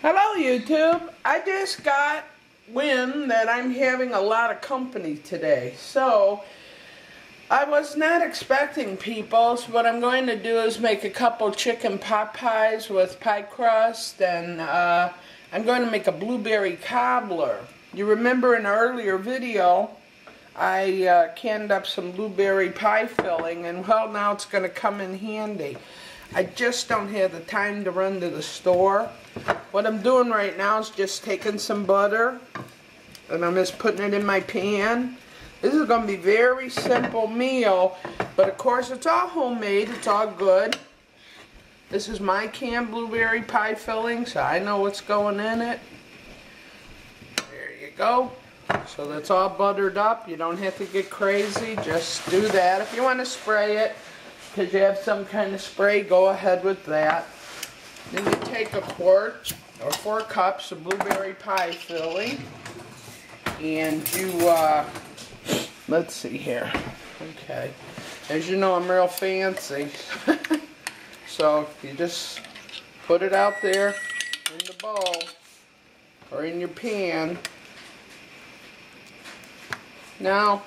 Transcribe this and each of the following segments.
Hello YouTube. I just got wind that I'm having a lot of company today. So I was not expecting people. So what I'm going to do is make a couple chicken pot pies with pie crust, and I'm going to make a blueberry cobbler. You remember in an earlier video I canned up some blueberry pie filling, and well, now it's going to come in handy. I just don't have the time to run to the store. What I'm doing right now is just taking some butter and I'm just putting it in my pan. This is going to be a very simple meal, but of course it's all homemade, it's all good. This is my canned blueberry pie filling, so I know what's going in it. There you go. So that's all buttered up. You don't have to get crazy, just do that. If you want to spray it, because you have some kind of spray, go ahead with that. Then you take a quart or 4 cups of blueberry pie filling, and you, let's see here. Okay, as you know, I'm real fancy. So you just put it out there in the bowl or in your pan. Now,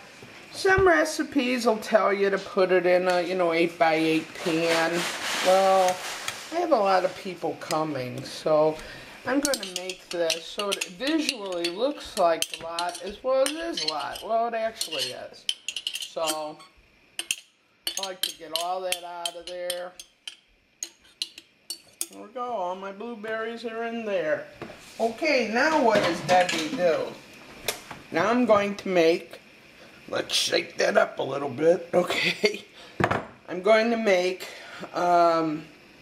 some recipes will tell you to put it in a, 8x8 pan. Well, I have a lot of people coming, so I'm going to make this so it visually looks like a lot, as well as it is a lot. Well, it actually is. So, I like to get all that out of there. There we go, all my blueberries are in there. Okay, now what does Debbie do? Now I'm going to make, let's shake that up a little bit, okay. I'm going to make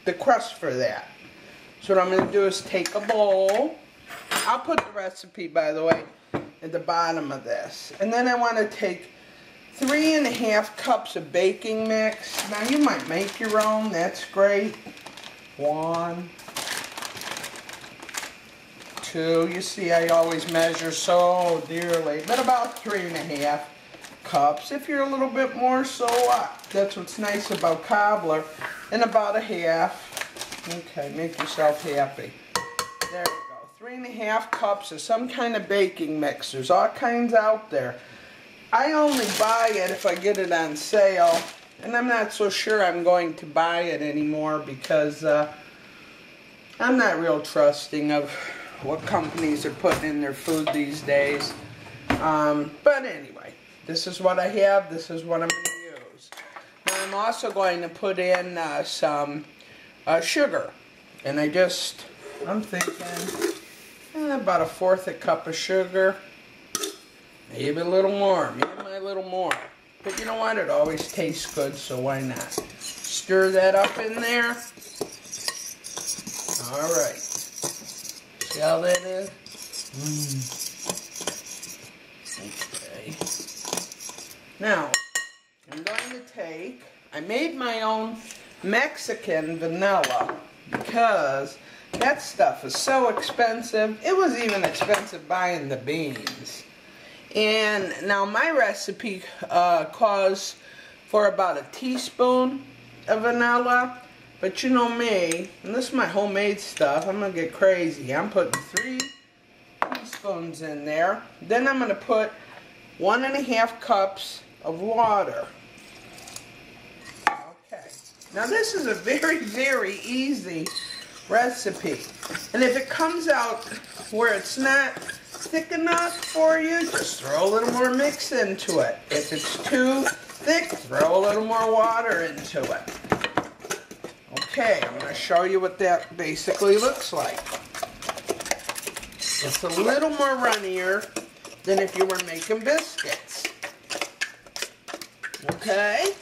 the crust for that. So what I'm going to do is take a bowl. I'll put the recipe, by the way, at the bottom of this. And then I want to take 3½ cups of baking mix. Now you might make your own, that's great. 1, 2, you see I always measure so dearly, but about 3½ cups. If you're a little bit more, so what? That's what's nice about cobbler. And about 1/2. Okay, make yourself happy. There you go. 3½ cups of some kind of baking mix. There's all kinds out there. I only buy it if I get it on sale, and I'm not so sure I'm going to buy it anymore because I'm not real trusting of what companies are putting in their food these days. But anyway, this is what I have. This is what I'm going to use. Now I'm also going to put in some sugar. And I'm thinking about 1/4 cup of sugar. Maybe a little more. Maybe a little more. But you know what? It always tastes good, so why not? Stir that up in there. Alright. See how that is? Okay. Now, I'm going to I made my own Mexican vanilla because that stuff is so expensive. It was even expensive buying the beans. And now my recipe calls for about 1 teaspoon of vanilla. But you know me, and this is my homemade stuff, I'm going to get crazy. I'm putting 3 teaspoons in there. Then I'm going to put 1½ cups of water. Okay. Now this is a very, very easy recipe. And if it comes out where it's not thick enough for you, just throw a little more mix into it. If it's too thick, throw a little more water into it. Okay, I'm going to show you what that basically looks like. It's a little more runnier than if you were making biscuits. Okay?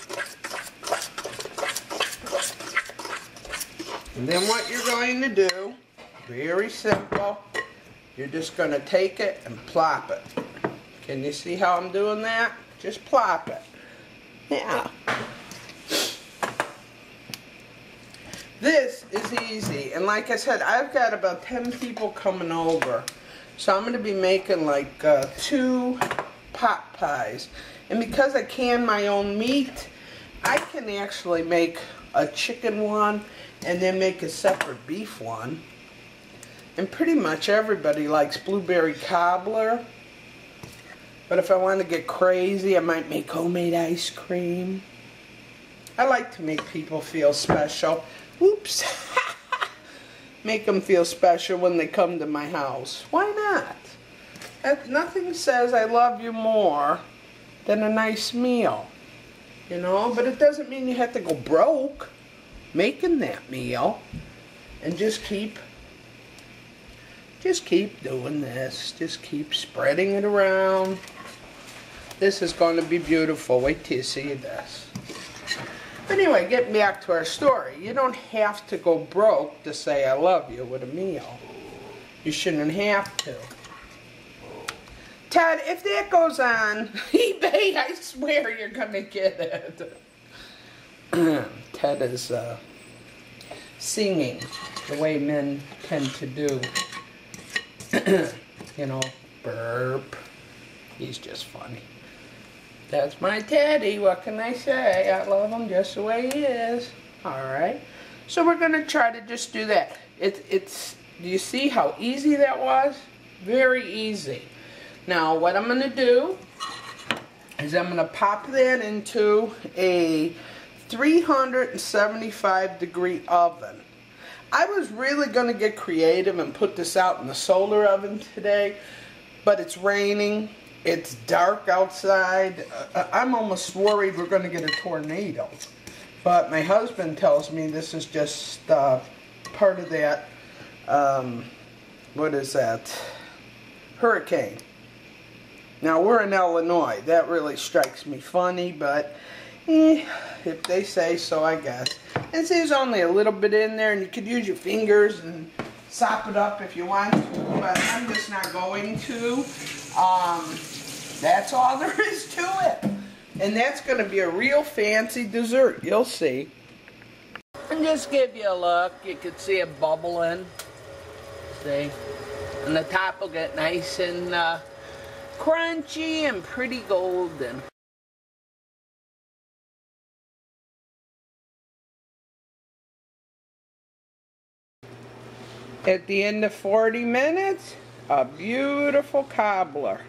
And then what you're going to do, very simple, you're just going to take it and plop it. Can you see how I'm doing that? Just plop it. Yeah. This is easy, and like I said, I've got about 10 people coming over, so I'm going to be making like 2 pot pies. And because I can my own meat, I can actually make a chicken one and then make a separate beef one. And pretty much everybody likes blueberry cobbler. But if I want to get crazy, I might make homemade ice cream. I like to make people feel special. Oops. Make them feel special when they come to my house. Why not? Nothing says I love you more than a nice meal. You know, but it doesn't mean you have to go broke making that meal. And just keep doing this. Just keep spreading it around. This is going to be beautiful. Wait till you see this. But anyway, getting back to our story. You don't have to go broke to say I love you with a meal. You shouldn't have to. Ted, if that goes on eBay, I swear you're going to get it. Ted is singing the way men tend to do. You know, burp. He's just funny. That's my Teddy. What can I say? I love him just the way he is. Alright. So we're going to try to just do that. Do you see how easy that was? Very easy. Now what I'm going to do is I'm going to pop that into a 375 degree oven. I was really going to get creative and put this out in the solar oven today, but it's raining. It's dark outside. I'm almost worried we're going to get a tornado. But my husband tells me this is just part of that, what is that, hurricane. Now we're in Illinois. That really strikes me funny, but if they say so, I guess. And see, there's only a little bit in there, and you could use your fingers and sop it up if you want to, but I'm just not going to. That's all there is to it. And that's going to be a real fancy dessert. You'll see. And just give you a look. You can see it bubbling. See? And the top will get nice and crunchy and pretty golden. At the end of 40 minutes, a beautiful cobbler.